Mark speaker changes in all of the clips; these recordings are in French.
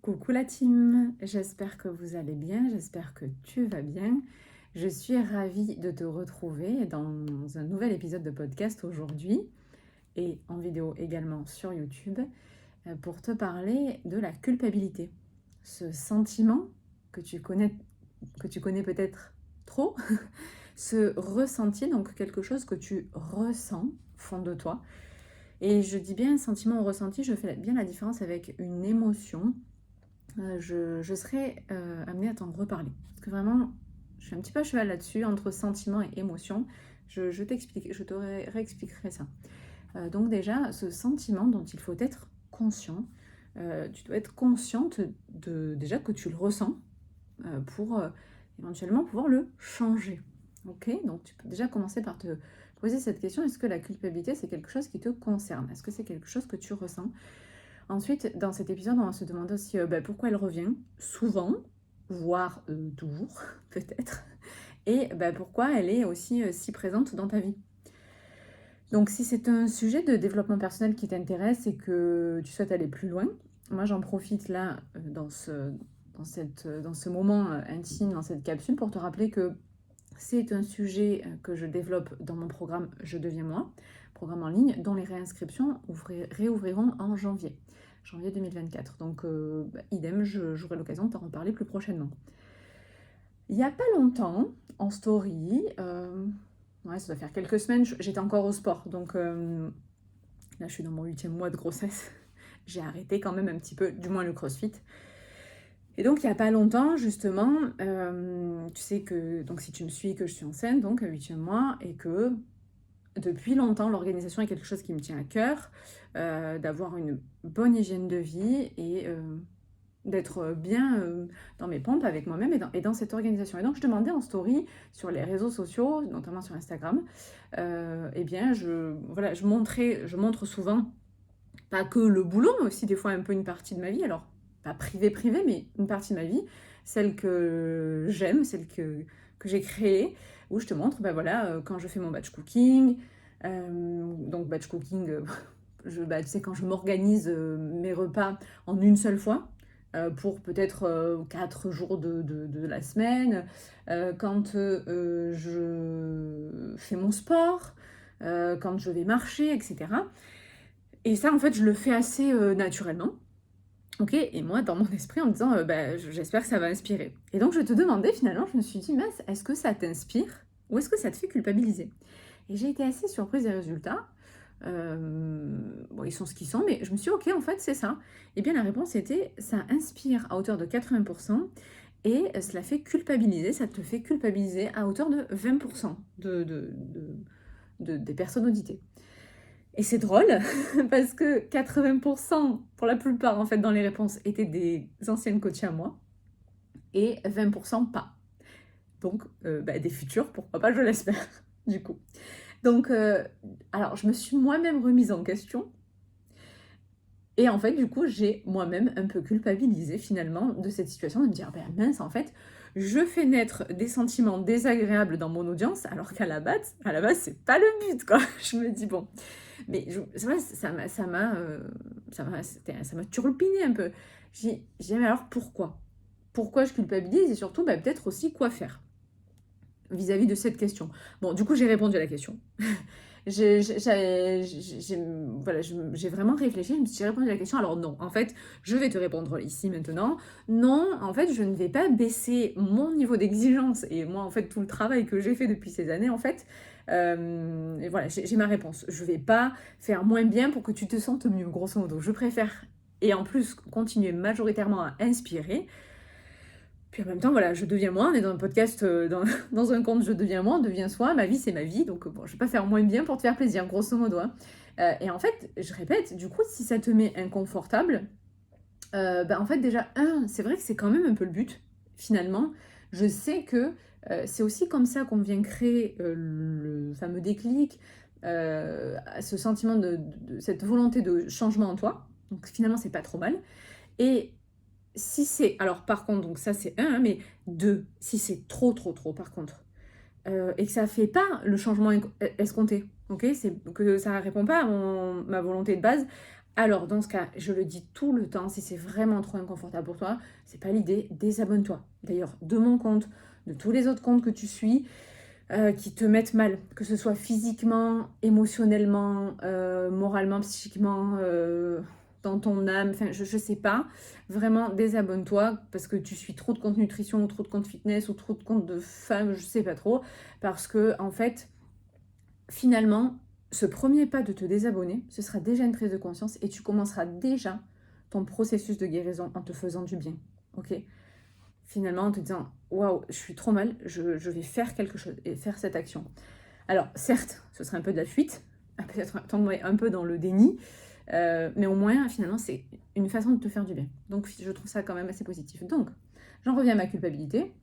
Speaker 1: Coucou la team, j'espère que vous allez bien, j'espère que tu vas bien. Je suis ravie de te retrouver dans un nouvel épisode de podcast aujourd'hui et en vidéo également sur YouTube pour te parler de la culpabilité. Ce sentiment que tu connais peut-être trop, ce ressenti, donc quelque chose que tu ressens au fond de toi. Et je dis bien sentiment ou ressenti, je fais bien la différence avec une émotion. Je serais amenée à t'en reparler. Parce que vraiment, je suis un petit peu à cheval là-dessus, entre sentiment et émotion. Je t'explique, je te réexpliquerai ça. Donc déjà, ce sentiment dont il faut être conscient, tu dois être consciente déjà que tu le ressens pour éventuellement pouvoir le changer. Ok. Donc tu peux déjà commencer par te poser cette question, est-ce que la culpabilité, c'est quelque chose qui te concerne? Est-ce que c'est quelque chose que tu ressens? Ensuite, dans cet épisode, on va se demander aussi pourquoi elle revient souvent, voire toujours, peut-être, et pourquoi elle est aussi si présente dans ta vie. Donc, si c'est un sujet de développement personnel qui t'intéresse et que tu souhaites aller plus loin, moi j'en profite là dans ce moment intime, dans cette capsule, pour te rappeler que c'est un sujet que je développe dans mon programme Je deviens moi, programme en ligne dont les réinscriptions réouvriront en janvier 2024. Donc, idem, j'aurai l'occasion de t'en reparler plus prochainement. Il n'y a pas longtemps, en story, ouais, ça doit faire quelques semaines, j'étais encore au sport. Donc, là, je suis dans mon 8e mois de grossesse. J'ai arrêté quand même un petit peu, du moins le crossfit. Et donc, il n'y a pas longtemps, justement, tu sais que, donc si tu me suis, que je suis enceinte, donc 8e mois, et que depuis longtemps, l'organisation est quelque chose qui me tient à cœur, d'avoir une bonne hygiène de vie et d'être bien dans mes pompes avec moi-même et dans cette organisation. Et donc, je demandais en story sur les réseaux sociaux, notamment sur Instagram, eh bien, je montre souvent, pas que le boulot, mais aussi des fois un peu une partie de ma vie. Alors, pas privée, mais une partie de ma vie, celle que j'aime, celle que j'ai créée, où je te montre, quand je fais mon batch cooking. Donc, batch cooking, tu sais, quand je m'organise mes repas en une seule fois, pour peut-être 4 jours de la semaine, quand je fais mon sport, quand je vais marcher, etc. Et ça, en fait, je le fais assez naturellement. Ok, et moi, dans mon esprit, en me disant, j'espère que ça va inspirer. Et donc, je te demandais, finalement, je me suis dit, mince, est-ce que ça t'inspire ou est-ce que ça te fait culpabiliser? Et j'ai été assez surprise des résultats. Bon, ils sont ce qu'ils sont, mais je me suis dit, ok, en fait, c'est ça. Et bien, la réponse était, ça inspire à hauteur de 80% et cela fait culpabiliser, ça te fait culpabiliser à hauteur de 20% des personnes auditées. Et c'est drôle parce que 80% pour la plupart en fait dans les réponses étaient des anciennes coachées à moi et 20% pas. Donc des futurs, pourquoi pas, je l'espère du coup. Donc alors je me suis moi-même remise en question et en fait du coup j'ai moi-même un peu culpabilisé finalement de cette situation, de me dire mince, en fait je fais naître des sentiments désagréables dans mon audience alors qu'à la base c'est pas le but quoi. Je me dis bon. Mais c'est vrai, ça m'a turlupiné un peu. J'ai dit, mais alors pourquoi? Pourquoi je culpabilise et surtout, peut-être aussi quoi faire vis-à-vis de cette question. Bon, du coup, j'ai répondu à la question. J'ai vraiment réfléchi, j'ai répondu à la question. Alors non, en fait, je vais te répondre ici maintenant. Non, en fait, je ne vais pas baisser mon niveau d'exigence et moi, en fait, tout le travail que j'ai fait depuis ces années, en fait. Et voilà, j'ai ma réponse. Je vais pas faire moins bien pour que tu te sentes mieux, grosso modo. Je préfère, et en plus, continuer majoritairement à inspirer. Puis en même temps, voilà, je deviens moi, on est dans un podcast, dans un compte je deviens moi, on devient soi, ma vie c'est ma vie, donc bon, je vais pas faire moins bien pour te faire plaisir, grosso modo. Hein. Et en fait, je répète, du coup, si ça te met inconfortable, en fait déjà, c'est vrai que c'est quand même un peu le but, finalement. Je sais que c'est aussi comme ça qu'on vient créer le fameux déclic, ce sentiment de cette volonté de changement en toi. Donc finalement, c'est pas trop mal. Et si c'est, alors par contre, donc ça c'est un, hein, mais deux, si c'est trop, par contre, et que ça fait pas le changement escompté, ok, c'est que ça répond pas à ma volonté de base, alors dans ce cas, je le dis tout le temps, si c'est vraiment trop inconfortable pour toi, c'est pas l'idée, désabonne-toi. D'ailleurs, de mon compte, de tous les autres comptes que tu suis, qui te mettent mal, que ce soit physiquement, émotionnellement, moralement, psychiquement, dans ton âme, enfin je sais pas, vraiment désabonne-toi parce que tu suis trop de compte nutrition ou trop de compte fitness ou trop de compte de femmes, je sais pas trop, parce que en fait, finalement, ce premier pas de te désabonner, ce sera déjà une prise de conscience et tu commenceras déjà ton processus de guérison en te faisant du bien, ok? Finalement en te disant waouh, je suis trop mal, je vais faire quelque chose et faire cette action. Alors certes, ce serait un peu de la fuite, peut-être tomber un peu dans le déni, mais au moins finalement c'est une façon de te faire du bien. Donc je trouve ça quand même assez positif. Donc j'en reviens à ma culpabilité.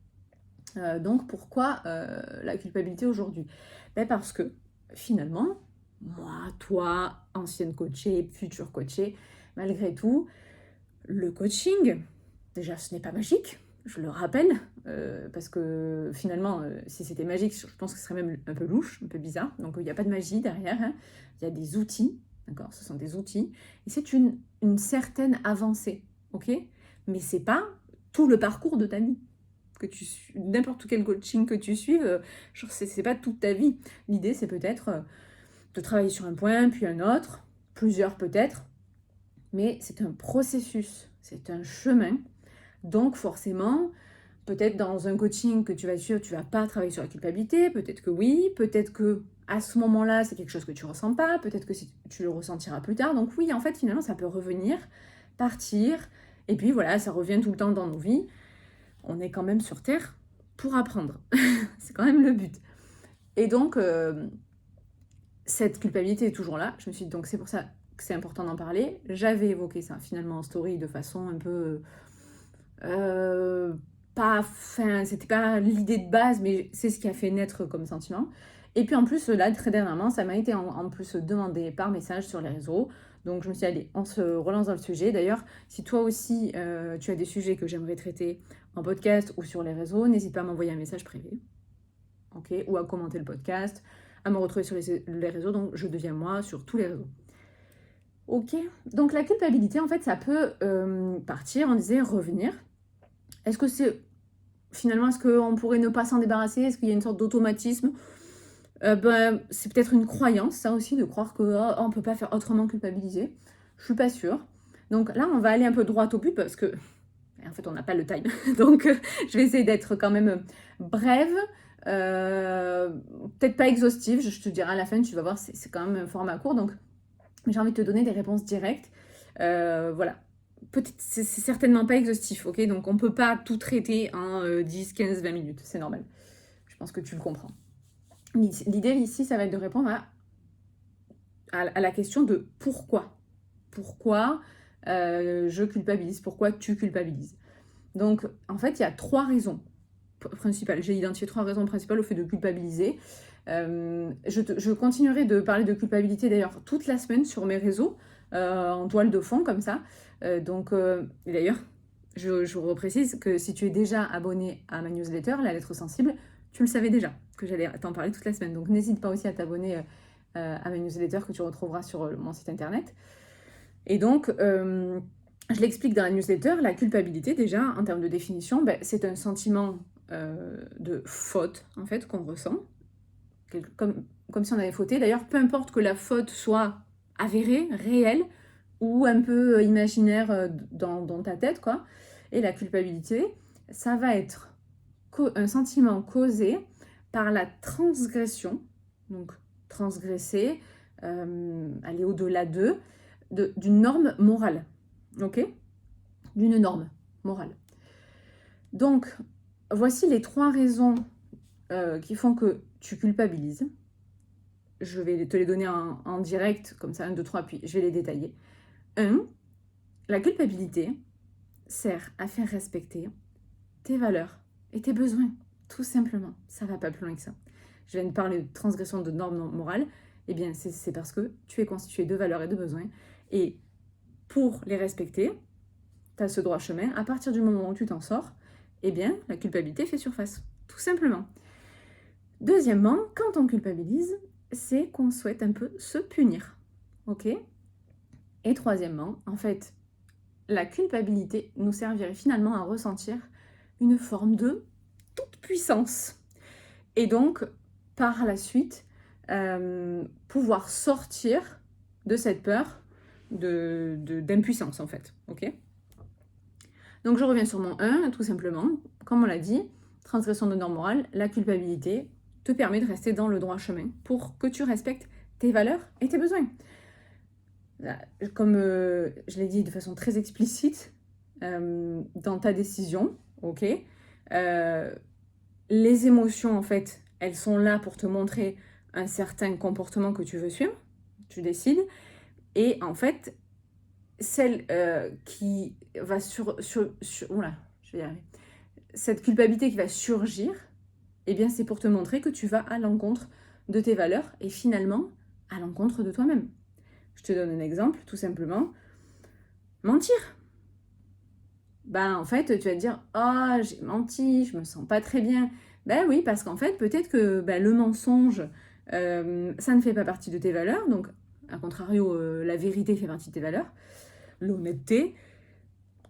Speaker 1: Donc pourquoi la culpabilité aujourd'hui? Ben parce que finalement, moi, toi, ancienne coachée, future coachée, malgré tout, le coaching, déjà, ce n'est pas magique, je le rappelle, parce que finalement, si c'était magique, je pense que ce serait même un peu louche, un peu bizarre. Donc, il n'y a pas de magie derrière, hein. Il y a des outils, d'accord? Ce sont des outils. Et c'est une certaine avancée, ok? Mais c'est pas tout le parcours de ta vie. Que tu n'importe quel coaching que tu suives, genre c'est pas toute ta vie. L'idée, c'est peut-être de travailler sur un point, puis un autre, plusieurs peut-être, mais c'est un processus, c'est un chemin. Donc forcément, peut-être dans un coaching que tu vas suivre, tu vas pas travailler sur la culpabilité, peut-être que oui, peut-être que à ce moment-là, c'est quelque chose que tu ressens pas, peut-être que tu le ressentiras plus tard. Donc oui, en fait, finalement, ça peut revenir, partir, et puis voilà, ça revient tout le temps dans nos vies. On est quand même sur Terre pour apprendre. C'est quand même le but. Et donc, cette culpabilité est toujours là. Je me suis dit, donc c'est pour ça que c'est important d'en parler. J'avais évoqué ça finalement en story de façon un peu pas, enfin, c'était pas l'idée de base, mais c'est ce qui a fait naître comme sentiment. Et puis en plus, là, très dernièrement, ça m'a été en plus demandé par message sur les réseaux. Donc je me suis dit, allez, on se relance dans le sujet. D'ailleurs, si toi aussi, tu as des sujets que j'aimerais traiter en podcast ou sur les réseaux, n'hésite pas à m'envoyer un message privé, ok, ou à commenter le podcast, à me retrouver sur les réseaux. Donc je deviens moi sur tous les réseaux. Ok, donc la culpabilité, en fait, ça peut partir, on disait revenir. Est-ce que c'est finalement, est-ce qu'on pourrait ne pas s'en débarrasser? Est-ce qu'il y a une sorte d'automatisme? C'est peut-être une croyance, ça aussi, de croire qu'on ne peut pas faire autrement culpabiliser. Je suis pas sûre. Donc là, on va aller un peu droit au but parce que, en fait, on n'a pas le time. Donc, je vais essayer d'être quand même brève, peut-être pas exhaustive. Je te dirai à la fin, tu vas voir, c'est quand même un format court. Donc, j'ai envie de te donner des réponses directes. Voilà. Peut-être, c'est certainement pas exhaustif, ok? Donc, on ne peut pas tout traiter en 10, 15, 20 minutes. C'est normal. Je pense que tu le comprends. L'idée ici, ça va être de répondre à la question de pourquoi. Pourquoi je culpabilise? Pourquoi tu culpabilises? Donc, en fait, il y a 3 raisons principales. J'ai identifié 3 raisons principales au fait de culpabiliser. Je continuerai de parler de culpabilité d'ailleurs toute la semaine sur mes réseaux, en toile de fond comme ça. Et d'ailleurs, je vous reprécise que si tu es déjà abonné à ma newsletter, la lettre sensible, tu le savais déjà, que j'allais t'en parler toute la semaine. Donc n'hésite pas aussi à t'abonner à ma newsletter que tu retrouveras sur mon site internet. Et donc, je l'explique dans la newsletter, la culpabilité déjà, en termes de définition, c'est un sentiment de faute, en fait, qu'on ressent, comme si on avait fauté. D'ailleurs, peu importe que la faute soit avérée, réelle, ou un peu imaginaire dans ta tête, quoi. Et la culpabilité, ça va être un sentiment causé par la transgression, donc transgresser, aller au-delà d'une norme morale, ok? D'une norme morale. Donc, voici les 3 raisons qui font que tu culpabilises. Je vais te les donner en direct, comme ça, 1, 2, 3, puis je vais les détailler. 1, la culpabilité sert à faire respecter tes valeurs et tes besoins, tout simplement. Ça va pas plus loin que ça. Je viens de parler de transgression de normes morales. Eh bien, c'est parce que tu es constitué de valeurs et de besoins. Et pour les respecter, tu as ce droit chemin. À partir du moment où tu t'en sors, eh bien, la culpabilité fait surface, tout simplement. Deuxièmement, quand on culpabilise, c'est qu'on souhaite un peu se punir, ok? Et troisièmement, en fait, la culpabilité nous servirait finalement à ressentir une forme de toute puissance. Et donc, par la suite, pouvoir sortir de cette peur d'impuissance, en fait. Ok ? Donc, je reviens sur mon 1, tout simplement. Comme on l'a dit, transgression de normes morales, la culpabilité te permet de rester dans le droit chemin pour que tu respectes tes valeurs et tes besoins. Comme je l'ai dit de façon très explicite, dans ta décision, ok, les émotions, en fait, elles sont là pour te montrer un certain comportement que tu veux suivre, tu décides, et en fait, celle qui va oula, je vais y arriver. Cette culpabilité qui va surgir, eh bien, c'est pour te montrer que tu vas à l'encontre de tes valeurs et finalement à l'encontre de toi-même. Je te donne un exemple, tout simplement. Mentir. Ben, en fait, tu vas te dire « Ah, j'ai menti, je me sens pas très bien. » Ben oui, parce qu'en fait, peut-être que le mensonge, ça ne fait pas partie de tes valeurs. Donc, à contrario, la vérité fait partie de tes valeurs. L'honnêteté,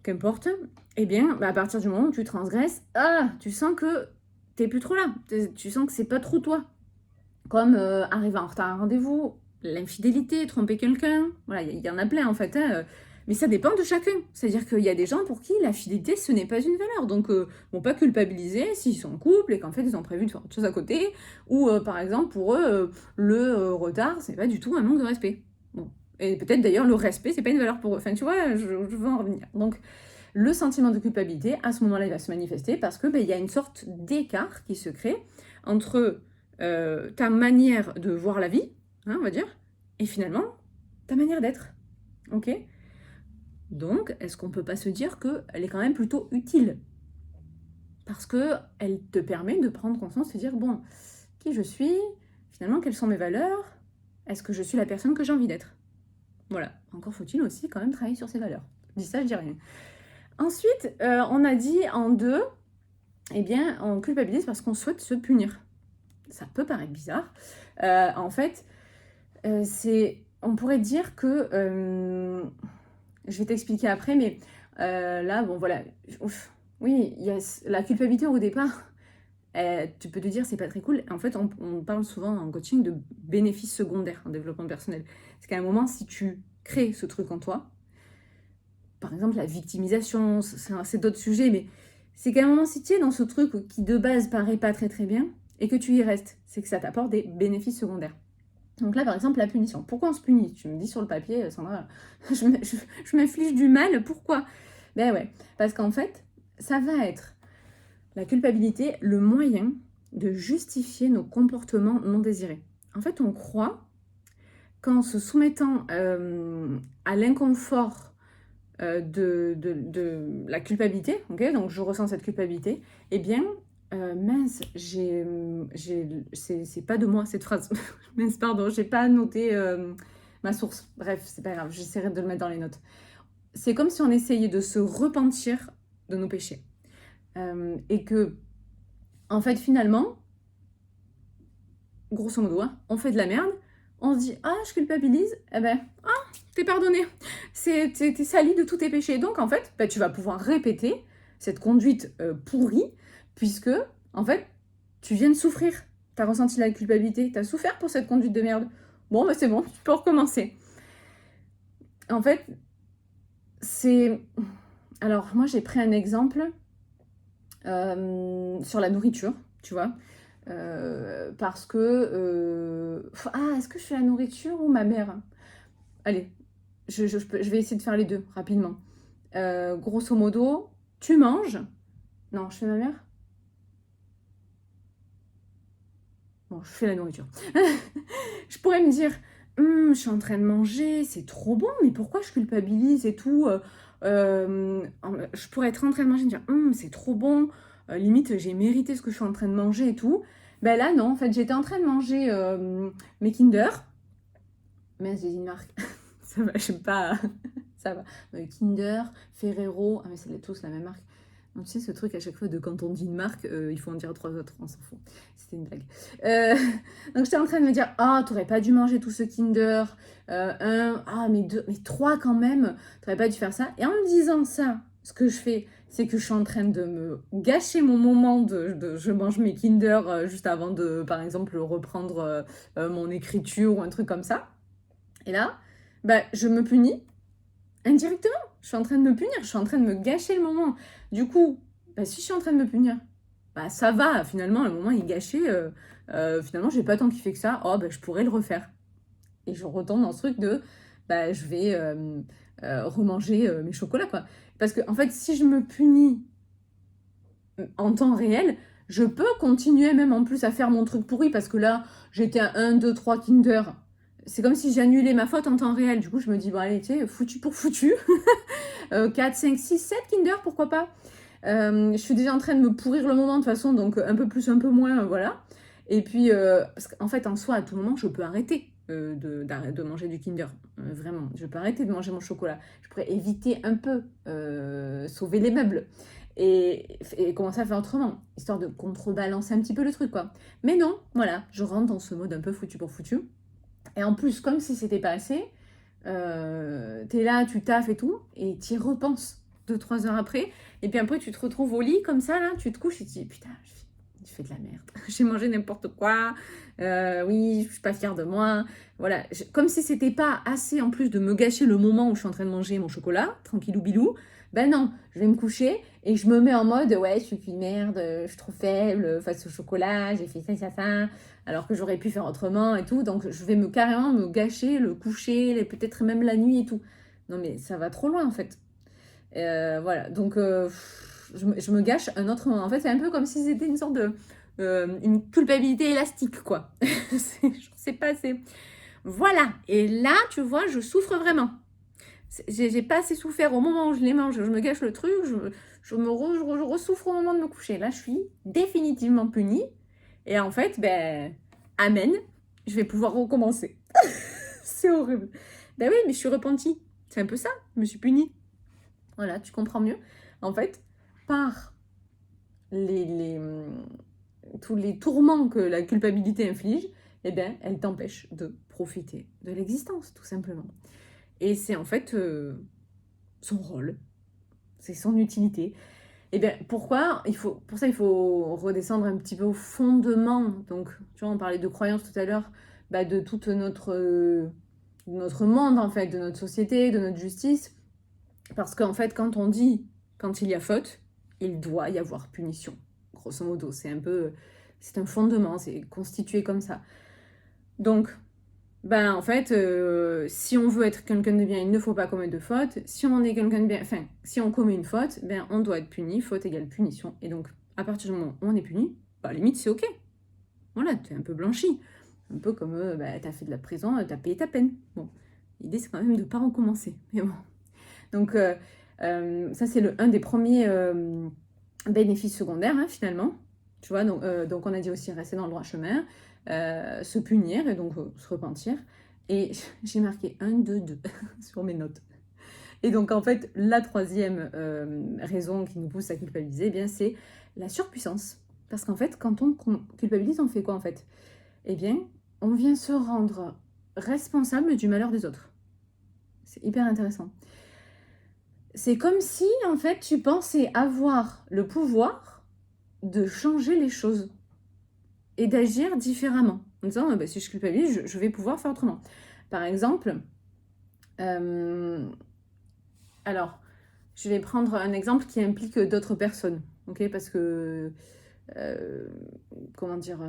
Speaker 1: qu'importe. Eh bien, à partir du moment où tu transgresses, tu sens que t'es plus trop là. Tu sens que c'est pas trop toi. Comme arriver en retard à un rendez-vous, l'infidélité, tromper quelqu'un. Voilà, il y en a plein en fait. Hein. Mais ça dépend de chacun. C'est-à-dire qu'il y a des gens pour qui la fidélité, ce n'est pas une valeur. Donc, vont pas culpabiliser s'ils sont en couple et qu'en fait, ils ont prévu de faire autre chose à côté. Ou, par exemple, pour eux, le retard, c'est pas du tout un manque de respect. Bon. Et peut-être d'ailleurs, le respect, c'est pas une valeur pour eux. Enfin, tu vois, je veux en revenir. Donc, le sentiment de culpabilité, à ce moment-là, il va se manifester parce que il y a une sorte d'écart qui se crée entre ta manière de voir la vie, hein, on va dire, et finalement, ta manière d'être. Ok ? Donc, est-ce qu'on peut pas se dire qu'elle est quand même plutôt utile ? Parce qu'elle te permet de prendre conscience et de dire, bon, qui je suis ? Finalement, quelles sont mes valeurs ? Est-ce que je suis la personne que j'ai envie d'être ? Voilà. Encore faut-il aussi quand même travailler sur ses valeurs. Je dis ça, je dis rien. Ensuite, on a dit en 2, eh bien, on culpabilise parce qu'on souhaite se punir. Ça peut paraître bizarre. En fait, on pourrait dire que, je vais t'expliquer après, mais là, bon voilà, oui, il y a la culpabilité au départ, tu peux te dire c'est pas très cool. En fait, on parle souvent en coaching de bénéfices secondaires en développement personnel. C'est qu'à un moment, si tu crées ce truc en toi, par exemple la victimisation, c'est d'autres sujets, mais c'est qu'à un moment, si tu es dans ce truc qui de base paraît pas très très bien, et que tu y restes, c'est que ça t'apporte des bénéfices secondaires. Donc là, par exemple, la punition. Pourquoi on se punit ? Tu me dis sur le papier, Sandra, je m'inflige du mal, pourquoi ? Ben ouais, parce qu'en fait, ça va être la culpabilité, le moyen de justifier nos comportements non désirés. En fait, on croit qu'en se soumettant à l'inconfort de la culpabilité, okay, donc je ressens cette culpabilité, eh bien, mince, c'est pas de moi cette phrase. Mince, pardon, j'ai pas noté ma source. Bref, c'est pas grave, j'essaierai de le mettre dans les notes. C'est comme si on essayait de se repentir de nos péchés. Et que, en fait, finalement, grosso modo, hein, on fait de la merde, on se dit, je culpabilise, eh ben, t'es pardonné, t'es sali de tous tes péchés. Donc, en fait, tu vas pouvoir répéter cette conduite pourrie, puisque, en fait, tu viens de souffrir. T'as ressenti la culpabilité, t'as souffert pour cette conduite de merde. Bon, c'est bon, tu peux recommencer. En fait, c'est... Alors, moi, j'ai pris un exemple sur la nourriture, tu vois. Parce que... est-ce que je fais la nourriture ou ma mère ? Allez, je vais essayer de faire les deux rapidement. Grosso modo, tu manges. Non, je fais ma mère. Bon, je fais la nourriture. Je pourrais me dire, je suis en train de manger, c'est trop bon, mais pourquoi je culpabilise et tout Je pourrais être en train de manger et me dire, c'est trop bon, limite j'ai mérité ce que je suis en train de manger et tout. Ben là, non, en fait, j'étais en train de manger mes Kinder. Mais j'ai dit une marque. Ça va, je sais pas. Ça va. Kinder, Ferrero. Ah, mais c'est tous la même marque. Tu sais, ce truc à chaque fois de quand on dit une marque, il faut en dire 3 autres, on s'en fout. C'était une blague. Donc j'étais en train de me dire, ah, t'aurais pas dû manger tout ce Kinder. Mais 2, mais 3 quand même. T'aurais pas dû faire ça. Et en me disant ça, ce que je fais, c'est que je suis en train de me gâcher mon moment je mange mes Kinder juste avant de, par exemple, reprendre mon écriture ou un truc comme ça. Et là, je me punis indirectement. Je suis en train de me punir, je suis en train de me gâcher le moment. Du coup, si je suis en train de me punir, ça va, finalement, le moment est gâché. Finalement, j'ai pas tant kiffé que ça. Oh, je pourrais le refaire. Et je retombe dans ce truc de, je vais remanger mes chocolats, quoi. Parce que, en fait, si je me punis en temps réel, je peux continuer même en plus à faire mon truc pourri, parce que là, j'étais à 1, 2, 3 Kinder. C'est comme si j'annulais ma faute en temps réel. Du coup, je me dis, bon, allez, tu sais, foutu pour foutu. 4, 5, 6, 7 Kinder, pourquoi pas. Je suis déjà en train de me pourrir le moment de toute façon, donc un peu plus, un peu moins, voilà. Et puis, parce qu'en fait, en soi, à tout moment, je peux arrêter de manger du Kinder. Vraiment, je peux arrêter de manger mon chocolat. Je pourrais éviter un peu, sauver les meubles. Et commencer à faire autrement, histoire de contrebalancer un petit peu le truc, quoi. Mais non, voilà, je rentre dans ce mode un peu foutu pour foutu. Et en plus, comme si c'était pas assez, t'es là, tu taffes et tout, et t'y repenses 2-3 heures après. Et puis après, tu te retrouves au lit comme ça, là, tu te couches et tu te dis, putain, je fais de la merde. J'ai mangé n'importe quoi. Oui, je suis pas fière de moi. Voilà, comme si c'était pas assez en plus de me gâcher le moment où je suis en train de manger mon chocolat, tranquillou bilou. Ben non, je vais me coucher et je me mets en mode, ouais, je suis qu'une merde, je suis trop faible face au chocolat, j'ai fait ça, alors que j'aurais pu faire autrement et tout. Donc je vais carrément me gâcher le coucher, peut-être même la nuit et tout. Non mais ça va trop loin en fait. Voilà, donc je me gâche un autre moment. En fait, c'est un peu comme si c'était une sorte de... une culpabilité élastique, quoi. C'est pas assez... Voilà, et là, tu vois, je souffre vraiment. J'ai pas assez souffert au moment où je les mange, je me gâche le truc, je ressouffre au moment de me coucher. Là, je suis définitivement punie. Et en fait, amen, je vais pouvoir recommencer. C'est horrible. Ben oui, mais je suis repentie. C'est un peu ça, je me suis punie. Voilà, tu comprends mieux. En fait, par tous les tourments que la culpabilité inflige, elle t'empêche de profiter de l'existence, tout simplement. Et c'est en fait son rôle, c'est son utilité. Pourquoi pour ça, il faut redescendre un petit peu au fondement. Donc, tu vois, on parlait de croyances tout à l'heure, de tout notre monde, en fait, de notre société, de notre justice. Parce qu'en fait, quand il y a faute, il doit y avoir punition. Grosso modo, c'est un fondement, c'est constitué comme ça. Donc, en fait, si on veut être quelqu'un de bien, il ne faut pas commettre de faute. Si on est quelqu'un de bien, si on commet une faute, on doit être puni. Faute égale punition. Et donc, à partir du moment où on est puni, limite, c'est ok. Voilà, t'es un peu blanchi. Un peu comme, t'as fait de la prison, t'as payé ta peine. Bon, l'idée, c'est quand même de ne pas recommencer. Mais bon. Donc, ça, c'est un des premiers bénéfices secondaires, hein, finalement. Tu vois, donc on a dit aussi rester dans le droit chemin, se punir et donc se repentir. Et j'ai marqué 1, 2, 2 sur mes notes. Et donc, en fait, la troisième raison qui nous pousse à culpabiliser, c'est la surpuissance. Parce qu'en fait, quand on culpabilise, on fait quoi, en fait? On vient se rendre responsable du malheur des autres. C'est hyper intéressant. C'est comme si, en fait, tu pensais avoir le pouvoir de changer les choses et d'agir différemment. En disant, si je culpabilise, je vais pouvoir faire autrement. Par exemple, alors, je vais prendre un exemple qui implique d'autres personnes, ok? Parce que, comment dire,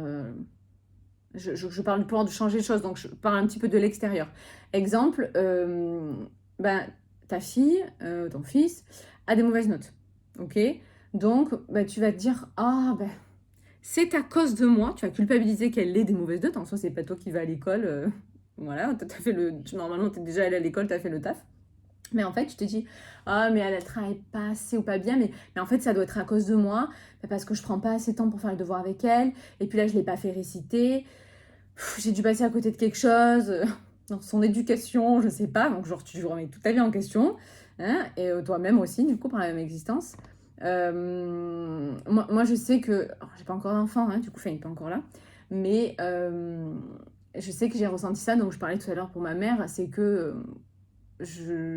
Speaker 1: je parle du pouvoir de changer les choses, donc je parle un petit peu de l'extérieur. Exemple, ta fille, ton fils, a des mauvaises notes, ok? Donc, tu vas te dire, c'est à cause de moi, tu vas culpabiliser qu'elle ait des mauvaises notes, en soi, c'est pas toi qui vas à l'école, voilà, normalement, t'es déjà allé à l'école, t'as fait le taf. Mais en fait, tu te dis, mais elle travaille pas assez ou pas bien, mais en fait, ça doit être à cause de moi, parce que je prends pas assez de temps pour faire le devoir avec elle, et puis là, je l'ai pas fait réciter, j'ai dû passer à côté de quelque chose, dans son éducation, je sais pas, donc genre tu remets toute ta vie en question, hein, et toi-même aussi, du coup, par la même existence. Moi, je sais que... alors, j'ai pas encore d'enfant, hein, du coup, enfin, il n'est pas encore là. Mais je sais que j'ai ressenti ça. Donc, je parlais tout à l'heure pour ma mère. C'est que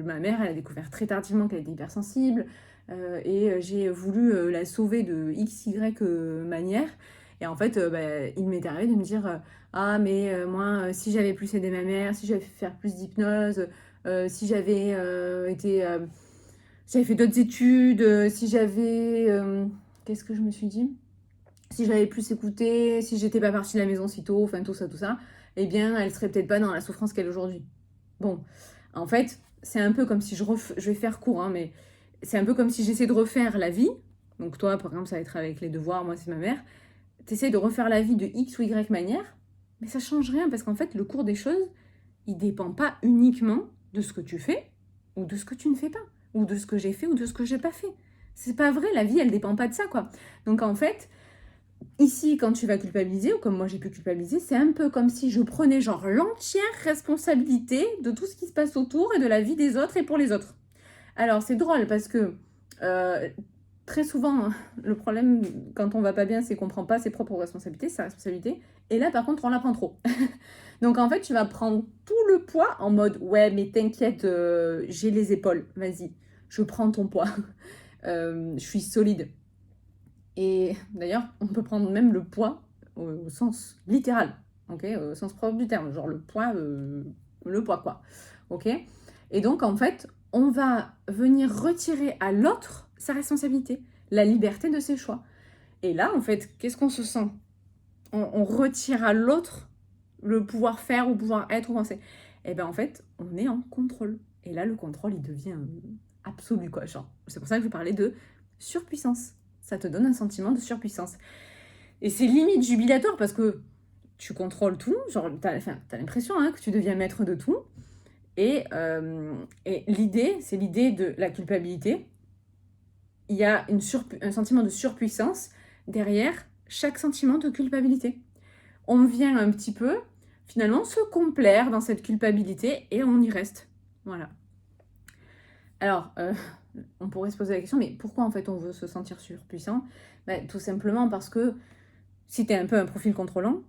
Speaker 1: ma mère, elle a découvert très tardivement qu'elle était hypersensible. Et j'ai voulu la sauver de X, Y manière. Et en fait, il m'est arrivé de me dire ah, mais moi, si j'avais plus aidé ma mère, si j'avais fait faire plus d'hypnose, si j'avais été... j'avais fait d'autres études, si j'avais... qu'est-ce que je me suis dit? Si j'avais plus écouté, si j'étais pas partie de la maison si tôt, enfin tout ça, eh bien, elle serait peut-être pas dans la souffrance qu'elle est aujourd'hui. Bon, en fait, c'est un peu comme si je vais faire court, hein, mais c'est un peu comme si j'essaie de refaire la vie. Donc toi, par exemple, ça va être avec les devoirs, moi c'est ma mère. T'essaies de refaire la vie de X ou Y manière, mais ça change rien parce qu'en fait, le cours des choses, il dépend pas uniquement de ce que tu fais ou de ce que tu ne fais pas, ou de ce que j'ai fait ou de ce que j'ai pas fait. C'est pas vrai, la vie, elle dépend pas de ça, quoi. Donc en fait, ici, quand tu vas culpabiliser, ou comme moi j'ai pu culpabiliser, c'est un peu comme si je prenais genre l'entière responsabilité de tout ce qui se passe autour et de la vie des autres et pour les autres. Alors c'est drôle parce que euh, très souvent, le problème quand on va pas bien, c'est qu'on prend pas ses propres responsabilités, sa responsabilité. Et là, par contre, on la prend trop. Donc en fait, tu vas prendre tout le poids en mode ouais, mais t'inquiète, j'ai les épaules, vas-y, je prends ton poids, je suis solide. Et d'ailleurs, on peut prendre même le poids au sens littéral, ok, au sens propre du terme, genre le poids quoi, ok. Et donc en fait, on va venir retirer à l'autre sa responsabilité, la liberté de ses choix. Et là, en fait, qu'est-ce qu'on se sent? On retire à l'autre le pouvoir faire ou pouvoir être ou penser. Et bien en fait, on est en contrôle. Et là, le contrôle, il devient absolu, quoi. Genre, c'est pour ça que je parlais de surpuissance. Ça te donne un sentiment de surpuissance. Et c'est limite jubilatoire parce que tu contrôles tout. Genre, t'as l'impression que tu deviens maître de tout. Et l'idée, c'est l'idée de la culpabilité. Il y a un sentiment de surpuissance derrière chaque sentiment de culpabilité. On vient un petit peu, finalement, se complaire dans cette culpabilité et on y reste. Voilà. Alors, on pourrait se poser la question, mais pourquoi en fait on veut se sentir surpuissant? Tout simplement parce que si tu es un peu un profil contrôlant,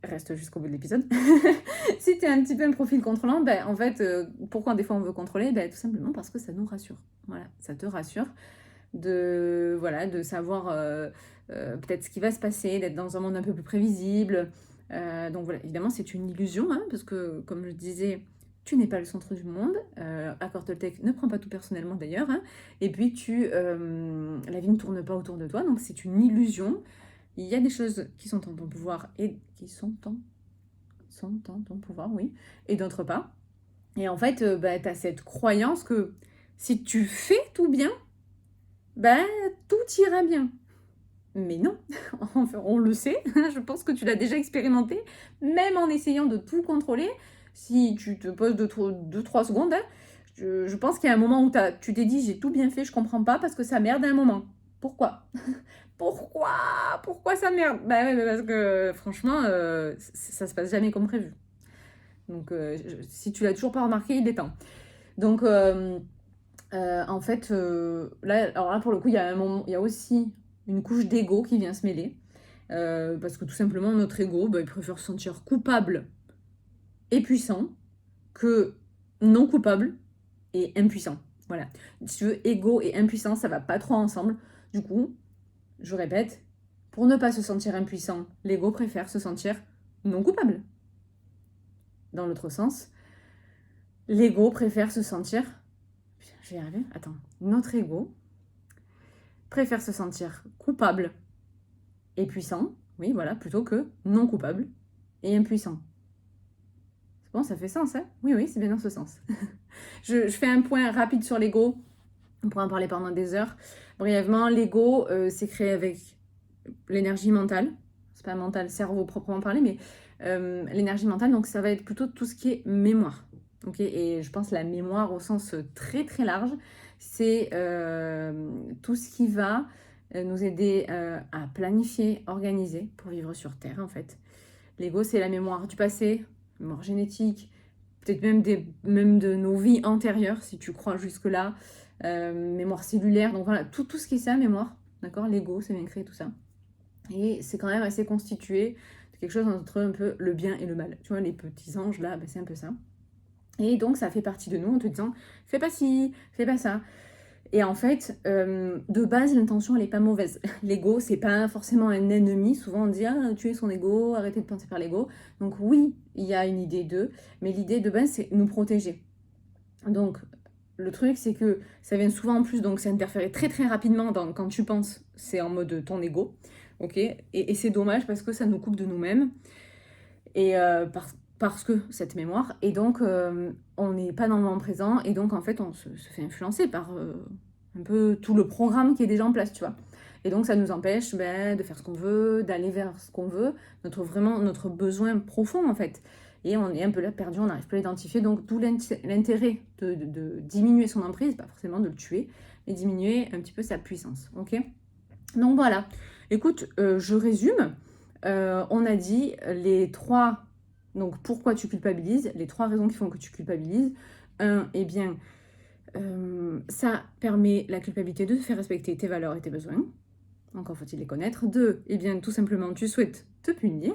Speaker 1: reste jusqu'au bout de l'épisode. Si tu es un petit peu un profil contrôlant, en fait, pourquoi des fois on veut contrôler? Tout simplement parce que ça nous rassure. Voilà, ça te rassure de savoir peut-être ce qui va se passer, d'être dans un monde un peu plus prévisible. Donc voilà, évidemment, c'est une illusion, hein, parce que, comme je disais, tu n'es pas le centre du monde. Accord Toltec, ne prends pas tout personnellement d'ailleurs. Hein. Et puis, la vie ne tourne pas autour de toi, donc c'est une illusion. Il y a des choses qui sont en ton pouvoir et qui sont en ton pouvoir, oui, et d'autres pas. Et en fait, tu as cette croyance que si tu fais tout bien, tout ira bien. Mais non, enfin, on le sait, je pense que tu l'as déjà expérimenté, même en essayant de tout contrôler, si tu te poses 2-3 secondes, hein, je pense qu'il y a un moment où tu t'es dit j'ai tout bien fait, je comprends pas parce que ça merde à un moment. Pourquoi? Pourquoi ça merde? Parce que franchement, ça se passe jamais comme prévu. Donc si tu l'as toujours pas remarqué, il est temps. Donc en fait, alors là pour le coup, il y a un moment, il y a aussi une couche d'ego qui vient se mêler. Parce que tout simplement, notre ego, il préfère se sentir coupable et puissant que non coupable et impuissant. Voilà. Si tu veux, ego et impuissance, ça va pas trop ensemble. Du coup, je répète, pour ne pas se sentir impuissant, l'ego préfère se sentir non coupable. Dans l'autre sens, l'ego préfère se sentir... Je vais y arriver. Attends. Notre ego préfère se sentir coupable et puissant, oui, voilà, plutôt que non coupable et impuissant. C'est bon, ça fait sens, hein? Oui, c'est bien dans ce sens. je fais un point rapide sur l'ego. On pourra en parler pendant des heures. Brièvement, l'ego, c'est créé avec l'énergie mentale. C'est pas mental, cerveau proprement parlé, mais l'énergie mentale, donc ça va être plutôt tout ce qui est mémoire. Et je pense la mémoire au sens très très large, c'est tout ce qui va nous aider à planifier, organiser pour vivre sur Terre en fait. L'ego, c'est la mémoire du passé, mémoire génétique, peut-être même de nos vies antérieures, si tu crois jusque-là. mémoire cellulaire, donc voilà, tout ce qui est ça, mémoire, d'accord, l'ego, c'est bien créé, tout ça. Et c'est quand même assez constitué de quelque chose entre un peu le bien et le mal. Tu vois, les petits anges là, c'est un peu ça. Et donc ça fait partie de nous en te disant, fais pas ci, fais pas ça. Et en fait, de base, l'intention, elle n'est pas mauvaise. L'ego, c'est pas forcément un ennemi. Souvent, on dit, ah, tuer son ego, arrêtez de penser par l'ego. Donc oui, il y a une idée d'eux, mais l'idée de base, c'est nous protéger. Donc, le truc, c'est que ça vient souvent en plus, donc c'est interféré très très rapidement quand tu penses, c'est en mode ton ego, ok, et c'est dommage parce que ça nous coupe de nous-mêmes, et parce que cette mémoire, et donc on n'est pas dans le moment présent, et donc en fait on se fait influencer par un peu tout le programme qui est déjà en place, tu vois. Et donc ça nous empêche de faire ce qu'on veut, d'aller vers ce qu'on veut, notre besoin profond en fait. Et on est un peu là perdu, on n'arrive pas à l'identifier. Donc d'où l'intérêt de diminuer son emprise, pas forcément de le tuer, mais diminuer un petit peu sa puissance. Ok. Donc voilà. Écoute, je résume. On a dit les 3, donc pourquoi tu culpabilises, les 3 raisons qui font que tu culpabilises. 1, eh bien, ça permet la culpabilité de te faire respecter tes valeurs et tes besoins. Encore faut-il les connaître. 2, eh bien, tout simplement, tu souhaites te punir.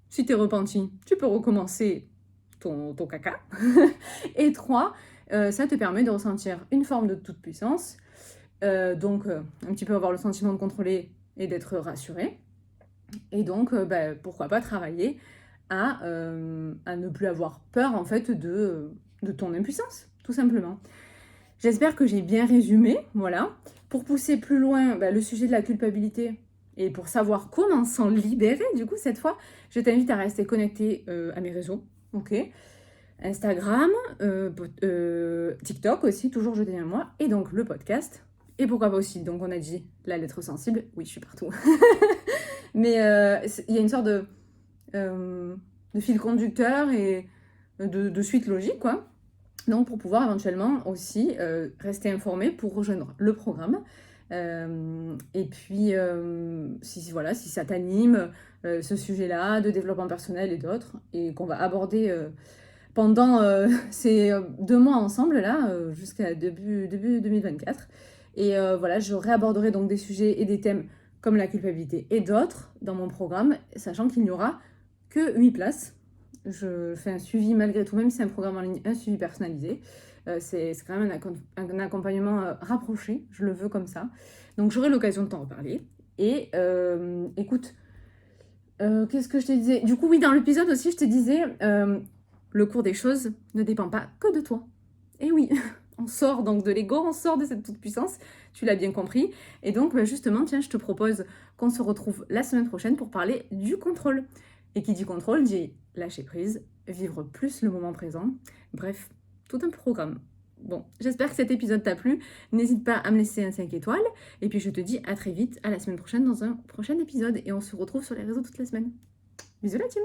Speaker 1: Si t'es repenti, tu peux recommencer ton caca. Et 3, ça te permet de ressentir une forme de toute-puissance. Donc, un petit peu avoir le sentiment de contrôler et d'être rassuré. Et donc, pourquoi pas travailler à ne plus avoir peur, en fait, de ton impuissance, tout simplement. J'espère que j'ai bien résumé, voilà. Pour pousser plus loin le sujet de la culpabilité et pour savoir comment s'en libérer, du coup, cette fois, je t'invite à rester connecté à mes réseaux, ok. Instagram, TikTok aussi, toujours jeter à moi, et donc le podcast. Et pourquoi pas aussi, donc on a dit la lettre sensible, oui, je suis partout. Mais il y a une sorte de fil conducteur et de suite logique, quoi. Donc pour pouvoir éventuellement aussi rester informé pour rejoindre le programme. Et puis, si ça t'anime, ce sujet-là de développement personnel et d'autres, et qu'on va aborder pendant ces 2 mois ensemble, là, jusqu'à début 2024. Et voilà, je réaborderai donc des sujets et des thèmes comme la culpabilité et d'autres dans mon programme, sachant qu'il n'y aura que 8 places. Je fais un suivi malgré tout, même si c'est un programme en ligne, un suivi personnalisé. C'est quand même un accompagnement rapproché, je le veux comme ça. Donc j'aurai l'occasion de t'en reparler. Et écoute, qu'est-ce que je te disais? Du coup, oui, dans l'épisode aussi, je te disais, le cours des choses ne dépend pas que de toi. Et oui, on sort donc de l'ego, on sort de cette toute-puissance, tu l'as bien compris. Et donc, justement, tiens, je te propose qu'on se retrouve la semaine prochaine pour parler du contrôle. Et qui dit contrôle dit lâcher prise, vivre plus le moment présent. Bref, tout un programme. Bon, j'espère que cet épisode t'a plu. N'hésite pas à me laisser un 5 étoiles. Et puis je te dis à très vite, à la semaine prochaine dans un prochain épisode. Et on se retrouve sur les réseaux toute la semaine. Bisous la team!